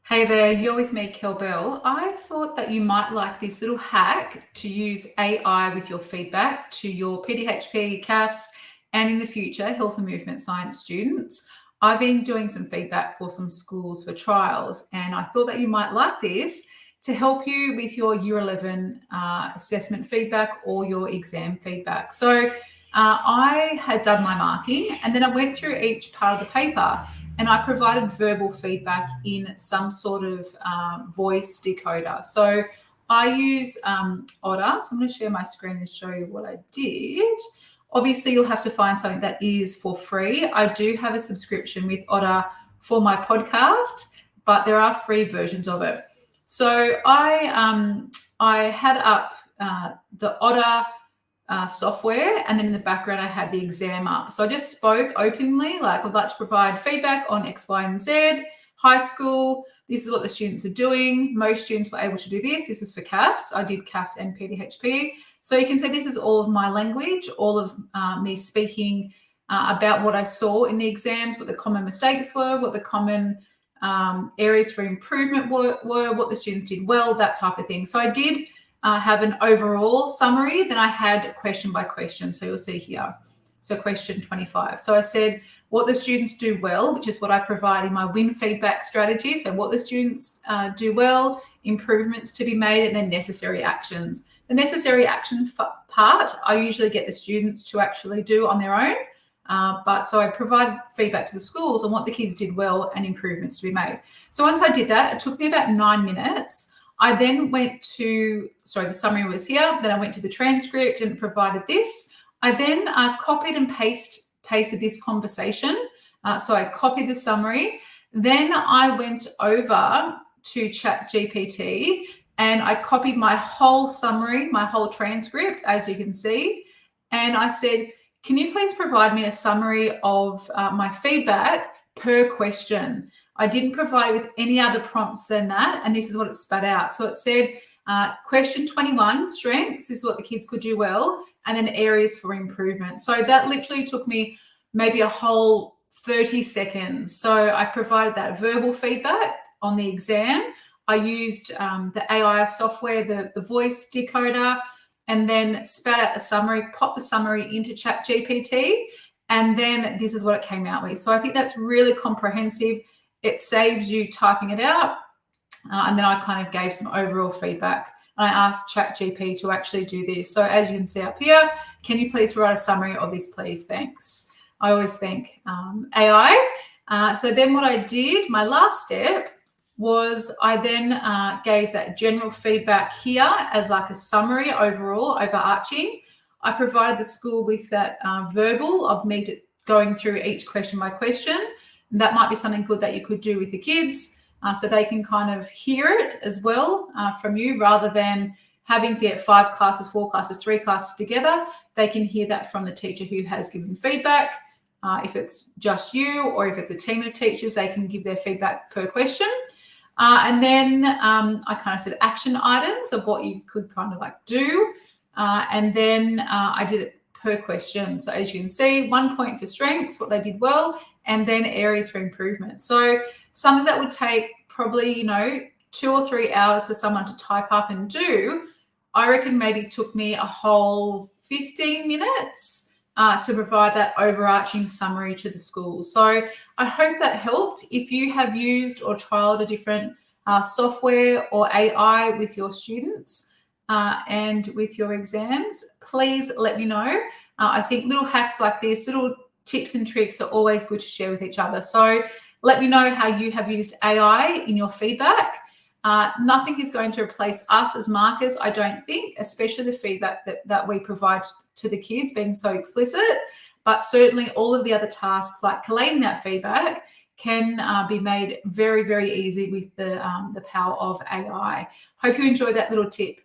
Hey there, you're with me, Kelbell. I thought that you might like this little hack to use AI with your feedback to your PDHP, CAFS, and in the future, health and movement science students. I've been doing some feedback for some schools for trials, and I thought that you might like this to help you with your Year 11 assessment feedback or your exam feedback. So I had done my marking, and then I went through each part of the paper and I provided verbal feedback in some sort of voice decoder. So I use Otter. So I'm going to share my screen and show you what I did. Obviously, you'll have to find something that is for free. I do have a subscription with Otter for my podcast, but there are free versions of it. So I had up the Otter software, and then in the background I had the exam up. So I just spoke openly, like I'd like to provide feedback on X, Y, and Z. High school, this is what the students are doing. Most students were able to do this. This was for CAFS. I did CAFS and PDHP. So you can see this is all of my language, all of me speaking about what I saw in the exams, what the common mistakes were, what the common areas for improvement were, what the students did well, that type of thing. So I did have an overall summary, then I had question by question. So you'll see here. So question 25. So I said what the students do well, which is what I provide in my win feedback strategy. So what the students do well, improvements to be made, and then necessary actions. The necessary action part, I usually get the students to actually do on their own. But so I provide feedback to the schools on what the kids did well and improvements to be made. So once I did that, it took me about 9 minutes. I then went to, the summary was here. Then I went to the transcript and provided this. I then copied and pasted this conversation. So I copied the summary. Then I went over to ChatGPT and I copied my whole summary, my whole transcript, as you can see. And I said, can you please provide me a summary of my feedback per question? I didn't provide it with any other prompts than that, and this is what it spat out. So it said, question 21, strengths, is what the kids could do well, and then areas for improvement. So that literally took me maybe a whole 30 seconds. So I provided that verbal feedback on the exam. I used the AI software, the voice decoder, and then spat out a summary, popped the summary into ChatGPT, and then this is what it came out with. So I think that's really comprehensive. It saves you typing it out. And then I kind of gave some overall feedback. And I asked ChatGPT to actually do this. So as you can see up here, can you please provide a summary of this, please? Thanks. I always thank AI. So then what I did, my last step, was I then gave that general feedback here as like a summary overall, overarching. I provided the school with that verbal of me going through each question by question. And that might be something good that you could do with the kids so they can kind of hear it as well from you, rather than having to get 5 classes, 4 classes, 3 classes together. They can hear that from the teacher who has given feedback. If it's just you or if it's a team of teachers, they can give their feedback per question. And then I kind of said action items of what you could kind of like do. And then I did it per question. So as you can see, 1 point for strengths, what they did well, and then areas for improvement. So something that would take probably, 2 or 3 hours for someone to type up and do, I reckon maybe took me a whole 15 minutes to provide that overarching summary to the school. So I hope that helped. If you have used or trialed a different software or AI with your students and with your exams, please let me know. I think little hacks like this, little tips and tricks are always good to share with each other. So let me know how you have used AI in your feedback. Nothing is going to replace us as markers, I don't think, especially the feedback that we provide to the kids being so explicit. But certainly all of the other tasks like collating that feedback can be made very, very easy with the power of AI. Hope you enjoyed that little tip.